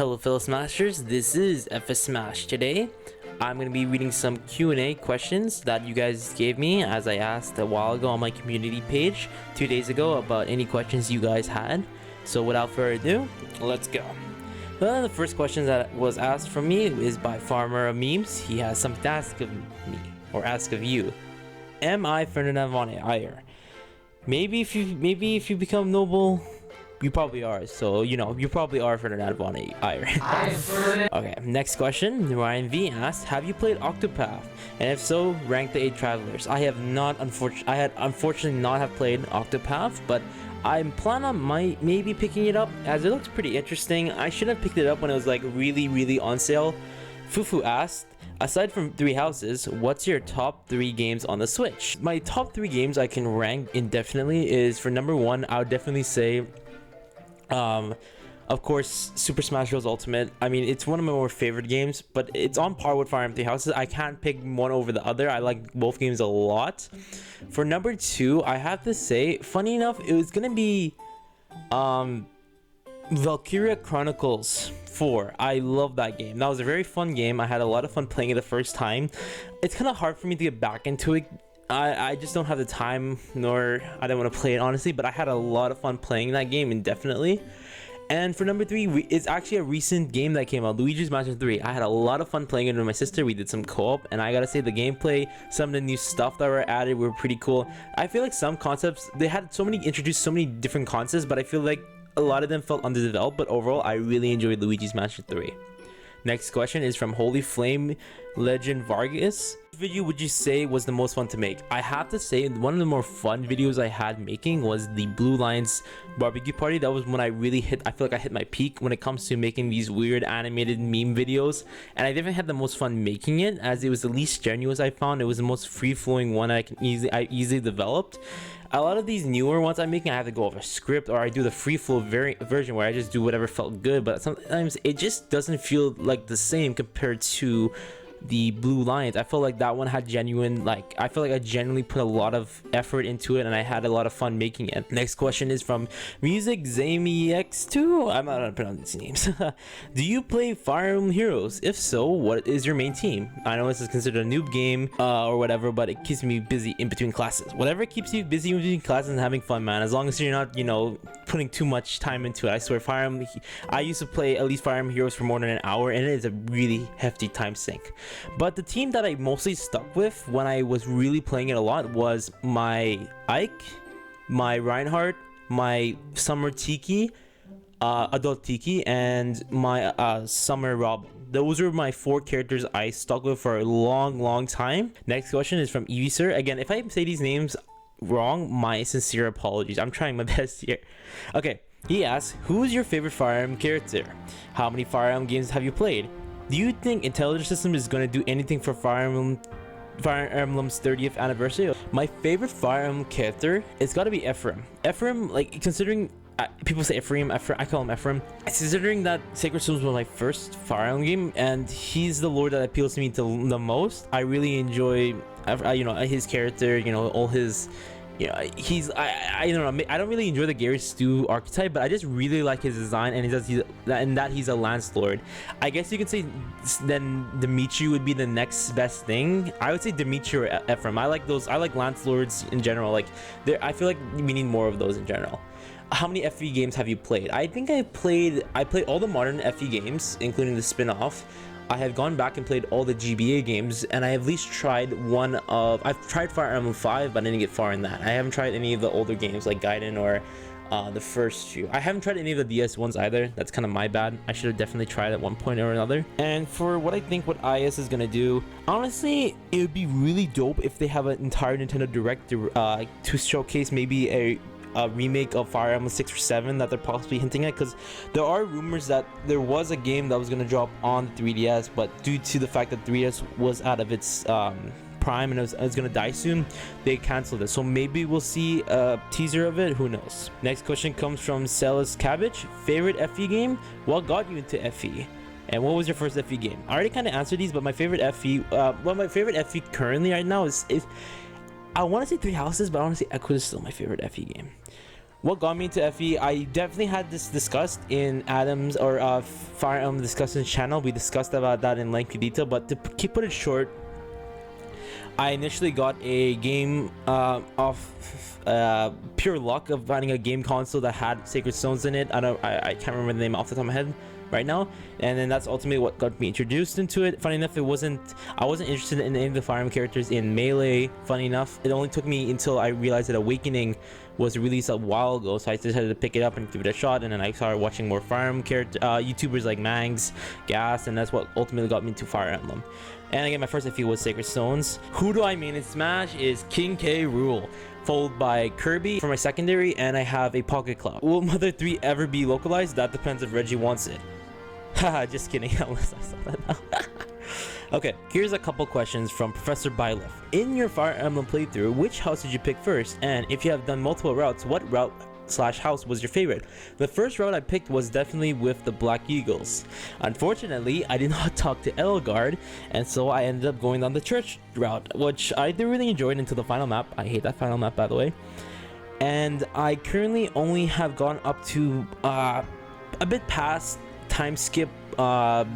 Hello fellow smashers, this is FS Smash. Today I'm going to be reading some Q&A questions that you guys gave me as I asked a while ago on my community page 2 days ago about any questions you guys had. So without further ado, let's go. Well, the first question that was asked from me is by Farmer Memes. He has something to ask of me, or ask of you. Am I Ferdinand von Ayer? Maybe if you become noble, you probably are. So, you probably are Ferdinand von Ayer. Okay, next question. Ryan V asked, have you played Octopath? And if so, rank the 8 travelers. I had unfortunately not have played Octopath, but I'm planning on maybe picking it up as it looks pretty interesting. I should have picked it up when it was like really on sale. Fufu asked, aside from 3 houses, what's your top 3 games on the Switch? My top 3 games I can rank indefinitely is, for number 1, I would definitely say of course, Super Smash Bros. Ultimate. I mean, it's one of my more favorite games, but it's on par with Fire Emblem Three Houses. I can't pick one over the other. I like both games a lot. For number 2, I have to say, funny enough, it was gonna be Valkyria Chronicles 4. I love that game. That was a very fun game. I had a lot of fun playing it the first time. It's kind of hard for me to get back into it. I just don't have the time, nor I don't want to play it honestly, but I had a lot of fun playing that game indefinitely. And for number 3, it's actually a recent game that came out, Luigi's Mansion 3. I had a lot of fun playing it with my sister. We did some co-op, and I gotta say the gameplay, some of the new stuff that were added were pretty cool. I feel like some concepts, they had introduced so many different concepts, but I feel like a lot of them felt underdeveloped, but overall I really enjoyed Luigi's Mansion 3. Next question is from Holy Flame Legend Vargas. Which video would you say was the most fun to make? I have to say one of the more fun videos I had making was the Blue Lions barbecue party. That was when I really I feel like I hit my peak when it comes to making these weird animated meme videos, and I definitely had the most fun making it, as it was the least strenuous. I found it was the most free-flowing one I easily developed. A lot of these newer ones I'm making, I have to go off a script, or I do the free flow version where I just do whatever felt good, but sometimes it just doesn't feel like the same compared to the Blue Lions. I felt like that one had genuine, I feel like I genuinely put a lot of effort into it, and I had a lot of fun making it. Next question is from Music ZamieX2. I'm not pronouncing these names. Do you play Fire Emblem Heroes? If so, what is your main team? I know this is considered a noob game or whatever, but it keeps me busy in between classes. Whatever keeps you busy in between classes and having fun, man. As long as you're not, putting too much time into it. I swear, Fire Emblem, I used to play at least Fire Emblem Heroes for more than an hour, and it is a really hefty time sink. But the team that I mostly stuck with when I was really playing it a lot was my Ike, my Reinhardt, my Summer Tiki, Adult Tiki, and my Summer Robin. Those were my 4 characters I stuck with for a long time. Next question is from Evie Sir. Again, if I say these names wrong, my sincere apologies. I'm trying my best here. Okay, he asks, who is your favorite Fire Emblem character? How many Fire Emblem games have you played? Do you think Intelligent System is going to do anything for Fire Emblem's 30th anniversary? My favorite Fire Emblem character, it's got to be Ephraim. Ephraim, considering people say Ephraim, I call him Ephraim. Considering that Sacred Stones was my first Fire Emblem game, and he's the lord that appeals to me the most. I really enjoy, his character. All his. He's I don't know. I don't really enjoy the Gary Stu archetype, but I just really like his design, and he's a Lance Lord. I guess you could say then Dimitri would be the next best thing. I would say Dimitri or Ephraim. I like those. I like Lance Lords in general. I feel like we need more of those in general. How many FE games have you played? I think I played all the modern FE games, including the spin-off. I have gone back and played all the GBA games, and I have at least tried I've tried Fire Emblem 5, but I didn't get far in that. I haven't tried any of the older games like Gaiden or the first few. I haven't tried any of the DS ones either. That's kind of my bad. I should have definitely tried at one point or another. And for what I think what IS is gonna do, honestly, it would be really dope if they have an entire Nintendo Direct to showcase maybe a remake of Fire Emblem 6 or 7 that they're possibly hinting at, because there are rumors that there was a game that was going to drop on the 3DS, but due to the fact that 3DS was out of its prime and it was going to die soon, they canceled it. So maybe we'll see a teaser of it. Who knows? Next question comes from Celis Cabbage. Favorite FE game? What got you into FE? And what was your first FE game? I already kind of answered these, but my favorite FE, my favorite FE currently right now is I want to say 3 Houses, but I want to say Echo is still my favorite FE game. What got me into FE? I definitely had this discussed in Adam's or Fire Emblem discussion channel. We discussed about that in lengthy detail, but to keep it short, I initially got a game off pure luck of finding a game console that had Sacred Stones in it. I can't remember the name off the top of my head right now, and then that's ultimately what got me introduced into it. Funny enough, I wasn't interested in any of the Fire Emblem characters in Melee. Funny enough, it only took me until I realized that Awakening was released a while ago, so I decided to pick it up and give it a shot. And then I started watching more Fire Emblem character YouTubers like Mangs, Gas, and that's what ultimately got me into Fire Emblem. And again, my first FE was Sacred Stones. Who do I main in Smash is King K. Rool, followed by Kirby for my secondary, and I have a Pocket Cloud. Will Mother 3 ever be localized? That depends if Reggie wants it. Haha, just kidding. Unless I saw that now. Okay, here's a couple questions from Professor Bylef. In your Fire Emblem playthrough, which house did you pick first? And if you have done multiple routes, what route / house was your favorite? The first route I picked was definitely with the Black Eagles. Unfortunately, I did not talk to Elgard, and so I ended up going on the church route, which I did really enjoy until the final map. I hate that final map, by the way. And I currently only have gone up to a bit past time skip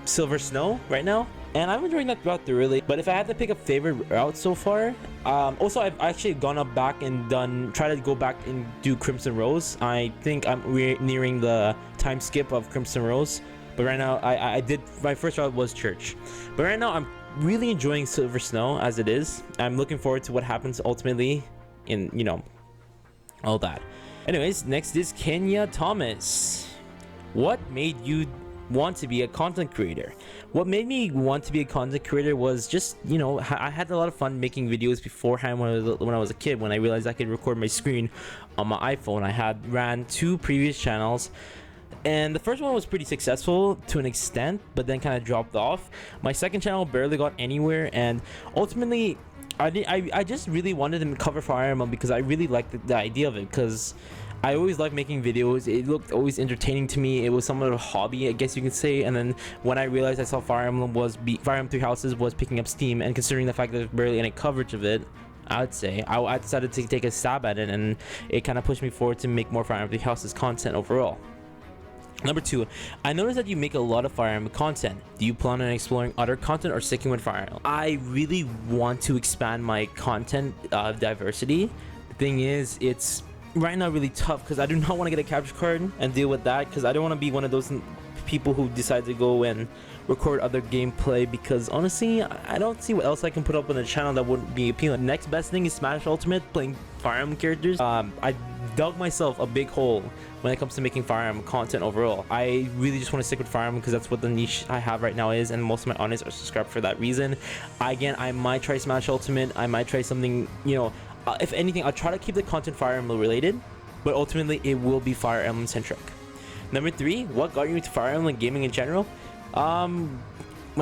Silver Snow right now, and I'm enjoying that route thoroughly. But if I had to pick a favorite route so far, also I've actually gone up back and try to go back and do Crimson Rose. I think I'm nearing the time skip of Crimson Rose, but right now I did my first route was Church, but right now I'm really enjoying Silver Snow as it is. I'm looking forward to what happens ultimately in, you know, all that. Anyways, next is Kenya Thomas. What made you want to be a content creator? What made me want to be a content creator was just, you know, I had a lot of fun making videos beforehand when I was a kid. When I realized I could record my screen on my iPhone, I ran 2 previous channels, and the first one was pretty successful to an extent, but then kind of dropped off. My second channel barely got anywhere, and ultimately I just really wanted to cover Fire Emblem because I really liked the idea of it, because I always liked making videos. It looked always entertaining to me. It was somewhat of a hobby, I guess you could say. And then when I realized I saw Fire Emblem 3 Houses was picking up steam, and considering the fact that there's barely any coverage of it, I decided to take a stab at it, and it kind of pushed me forward to make more Fire Emblem 3 Houses content overall. Number 2, I noticed that you make a lot of Fire Emblem content. Do you plan on exploring other content or sticking with Fire Emblem? I really want to expand my content diversity. The thing is, it's right now really tough because I do not want to get a capture card and deal with that, because I don't want to be one of those people who decide to go and record other gameplay, because honestly I don't see what else I can put up on the channel that wouldn't be appealing. Next best thing is Smash Ultimate, playing Fire Emblem characters. I dug myself a big hole when it comes to making Fire Emblem content overall. I really just want to stick with Fire Emblem because that's what the niche I have right now is, and most of my audience are subscribed for that reason. Again, I might try Smash Ultimate, I might try something, you know, if anything, I'll try to keep the content Fire Emblem related, but ultimately it will be Fire Emblem centric. Number 3, what got you into Fire Emblem gaming in general? When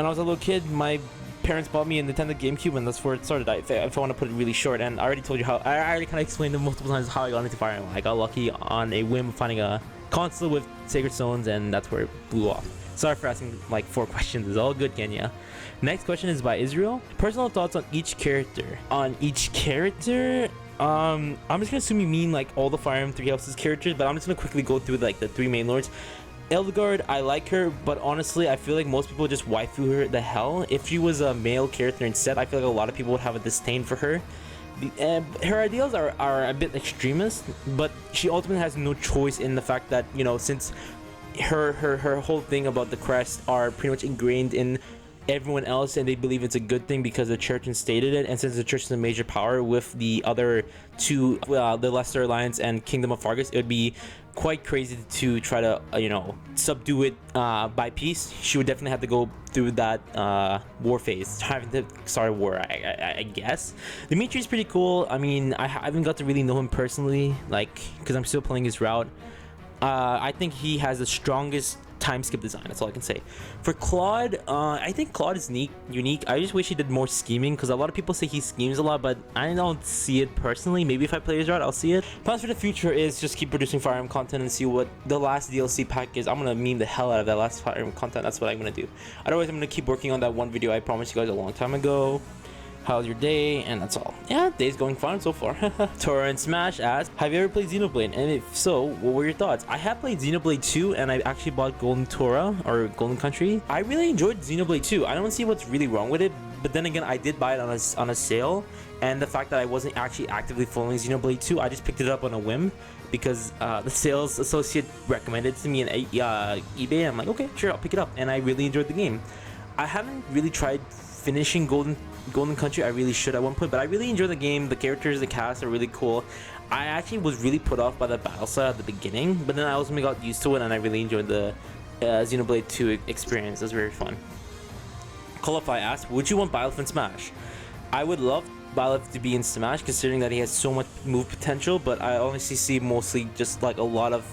I was a little kid, my parents bought me a Nintendo GameCube, and that's where it started. If I want to put it really short, and I already told you how, I already kind of explained it multiple times how I got into Fire Emblem. I got lucky on a whim of finding a console with Sacred Stones, and that's where it blew off. Sorry for asking like 4 questions. It's all good, Kenya. Next question is by Israel. Personal thoughts on each character. I'm just gonna assume you mean like all the Fire Emblem 3 Houses characters, but I'm just gonna quickly go through like the 3 main lords. Elgard, I like her, but honestly I feel like most people just waifu her the hell. If she was a male character instead, I feel like a lot of people would have a disdain for her. Her ideals are a bit extremist, but she ultimately has no choice in the fact that, you know, since her whole thing about the crest are pretty much ingrained in everyone else, and they believe it's a good thing because the church instated it, and since the church is a major power with the other 2, the Lesser Alliance and Kingdom of Fargus, it would be quite crazy to try to you know, subdue it by peace. She would definitely have to go through that war phase, having to start a war, I guess. Dimitri is pretty cool. I mean, I haven't got to really know him personally, like, because I'm still playing his route. I think he has the strongest time skip design, that's all I can say. For Claude, I think Claude is unique. I just wish he did more scheming, because a lot of people say he schemes a lot, but I don't see it personally. Maybe if I play his route, I'll see it. Plans for the future is just keep producing Fire Emblem content and see what the last DLC pack is. I'm gonna meme the hell out of that last Fire Emblem content. That's what I'm gonna do. Otherwise, I'm gonna keep working on that one video I promised you guys a long time ago. how's your day, and that's all. Yeah, day's going fine so far. Torrent Smash asks, have you ever played Xenoblade, and if so, what were your thoughts? I have played Xenoblade 2, and I actually bought Golden Tora or Golden Country. I really enjoyed Xenoblade 2. I don't see what's really wrong with it, but then again, I did buy it on a sale, and the fact that I wasn't actually actively following Xenoblade 2, I just picked it up on a whim because the sales associate recommended it to me on eBay. I'm like, okay, sure, I'll pick it up, and I really enjoyed the game. I haven't really tried finishing Golden Country. I really should at one point, but I really enjoy the game. The characters, the cast are really cool. I actually was really put off by the battle style at the beginning, but then I also got used to it, and I really enjoyed the Xenoblade 2 experience. It was very fun. Qualify asks, would you want Byleth in Smash? I would love Byleth to be in Smash, considering that he has so much move potential, but I honestly see mostly just like a lot of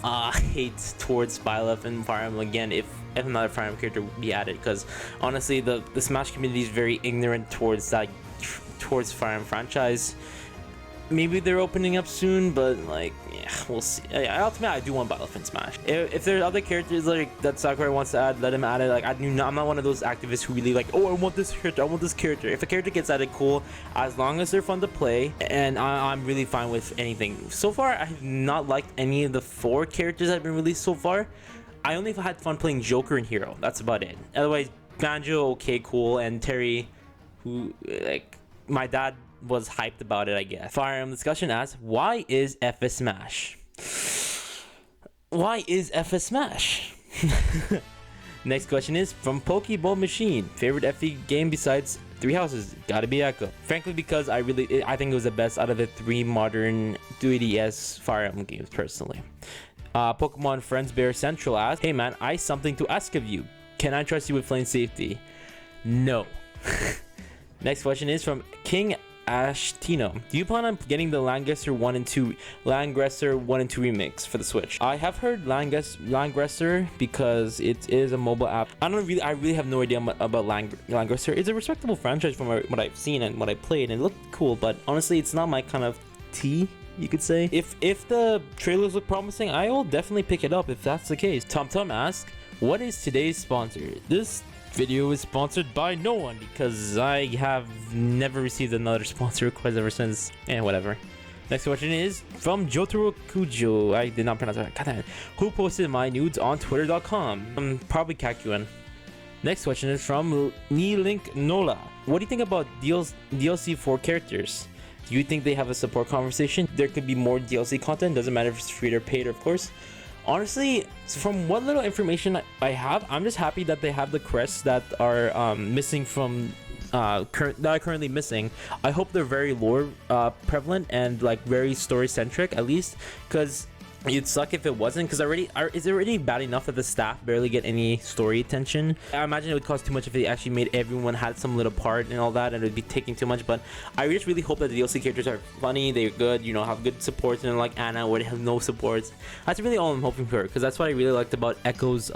hate towards Byleth and Fire Emblem again if another Fire Emblem character would be added, because honestly the Smash community is very ignorant towards Fire Emblem franchise. Maybe they're opening up soon, but like, yeah, we'll see. Ultimately, I do want Byleth in Smash. If there's other characters like that Sakurai wants to add, let him add it. Like, I'm not one of those activists who really like, oh, I want this character, I want this character. If a character gets added, cool. As long as they're fun to play, and I'm really fine with anything. So far, I have not liked any of the 4 characters that have been released so far. I only had fun playing Joker and Hero. That's about it. Otherwise, Banjo, okay, cool, and Terry, who like my dad was hyped about it, I guess. Fire Emblem Discussion asks, why is FS Smash? Why is FS Smash? Next question is from Pokeball Machine. Favorite FE game besides Three Houses? Gotta be Echo. Frankly, because I think it was the best out of the 3 modern 3DS Fire Emblem games, personally. Pokemon Friends Bear Central asks, hey man, I something to ask of you. Can I trust you with flame safety? No. Next question is from King Ashtino. Do you plan on getting the Langresser 1 and 2 remix for the Switch? I have heard Langresser because it is a mobile app. I really have no idea about Langresser. It's a respectable franchise from what I've seen and what I played, and it looked cool, but honestly, it's not my kind of tea, you could say. If the trailers look promising, I will definitely pick it up if that's the case. TomTom asks, what is today's sponsor? This video is sponsored by no one because I have never received another sponsor request ever since. Whatever. Next question is from Jotaro Kujo. I did not pronounce it right. God damn it. Who posted my nudes on twitter.com? Probably Kakuen. Next question is from Nilink Nola. What do you think about DLC for characters? Do you think they have a support conversation? There could be more DLC content. Doesn't matter if it's free or paid, of course. Honestly, from what little information I have, I'm just happy that they have the crests that are missing from that are currently missing. I hope they're very lore prevalent and like very story centric, at least, because it'd suck if it wasn't, because it's already bad enough that the staff barely get any story attention. I imagine it would cost too much if they actually made everyone had some little part and all that, and it would be taking too much. But I just really hope that the DLC characters are funny, they're good, you know, have good supports, and like Anna where they have no supports. That's really all I'm hoping for, because that's what I really liked about Echo's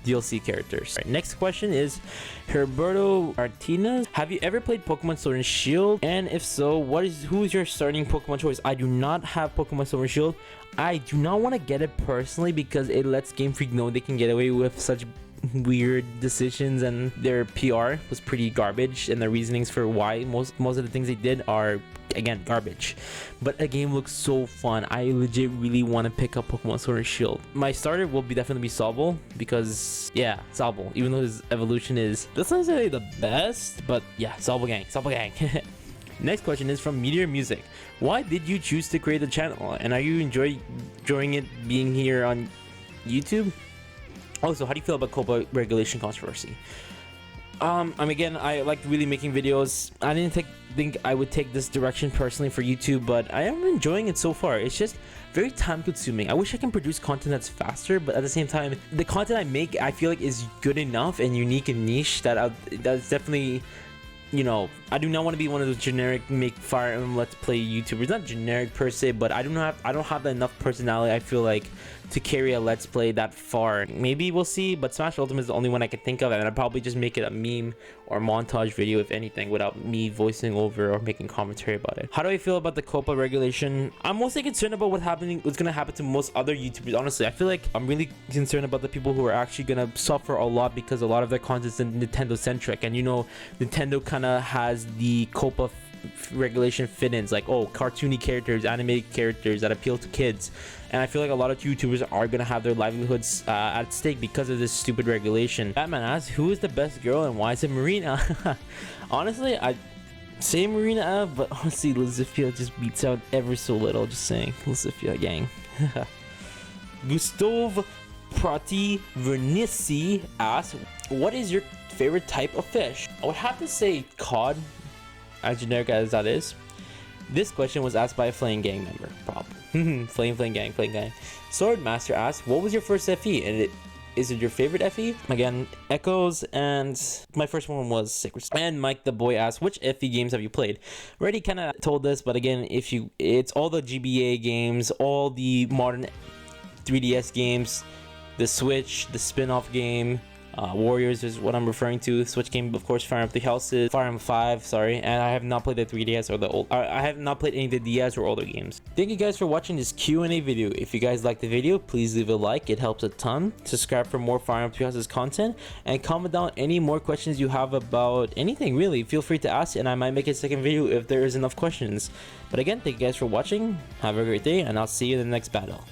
DLC characters. Right, next question is Herberto Martinez. Have you ever played Pokemon Sword and Shield? And if so, who is your starting Pokemon choice? I do not have Pokemon Sword and Shield. I do not want to get it personally because it lets Game Freak know they can get away with such weird decisions, and their PR was pretty garbage, and the reasonings for why most of the things they did are, again, garbage. But the game looks so fun. I legit really want to pick up Pokemon Sword and Shield. My starter will definitely be Sobble, because yeah, Sobble, even though his evolution is not necessarily the best, but yeah, Sobble gang. Next question is from Meteor Music. Why did you choose to create a channel, and are you enjoying it being here on YouTube? Also, how do you feel about COPPA regulation controversy? Again, I like really making videos. I didn't think I would take this direction personally for YouTube, but I am enjoying it so far. It's just very time consuming. I wish I can produce content that's faster, but at the same time, the content I make, I feel like is good enough and unique and niche that's definitely, you know, I do not want to be one of those generic make Fire Emblem Let's Play YouTubers. Not generic per se, but I don't have enough personality, I feel like, to carry a Let's Play that far. Maybe we'll see, but Smash Ultimate is the only one I can think of, and I'd probably just make it a meme or montage video, if anything, without me voicing over or making commentary about it. How do I feel about the COPPA regulation? I'm mostly concerned about what's gonna happen to most other YouTubers. Honestly, I feel like I'm really concerned about the people who are actually gonna suffer a lot because a lot of their content is Nintendo centric, and you know, Nintendo kind kind of has the COPA regulation fit-ins, like, oh, cartoony characters, animated characters that appeal to kids. And I feel like a lot of YouTubers are gonna have their livelihoods at stake because of this stupid regulation. Batman asks, who is the best girl and why is it Marina? Honestly, I say Marina, but honestly, Lizifia just beats out ever so little. Just saying, Lizifia gang. Gustav Prati Vernissi asks, what is your favorite type of fish? I would have to say cod, as generic as that is. This question was asked by a Flame Gang member, probably. Flame Gang. Swordmaster asks, what was your first FE? And is it your favorite FE? Again, Echoes, and my first one was Sacred. And Mike the Boy asks, which FE games have you played? Already kind of told this, but again, it's all the GBA games, all the modern 3DS games, the Switch, the spin-off game, Warriors is what I'm referring to. Switch game, of course, Fire Emblem Houses, Fire Emblem 5, sorry, and I have not played the 3DS or the old. I have not played any of the DS or older games. Thank you guys for watching this Q&A video. If you guys liked the video, please leave a like. It helps a ton. Subscribe for more Fire Emblem Houses content, and comment down any more questions you have about anything. Really, feel free to ask, and I might make a second video if there is enough questions. But again, thank you guys for watching. Have a great day, and I'll see you in the next battle.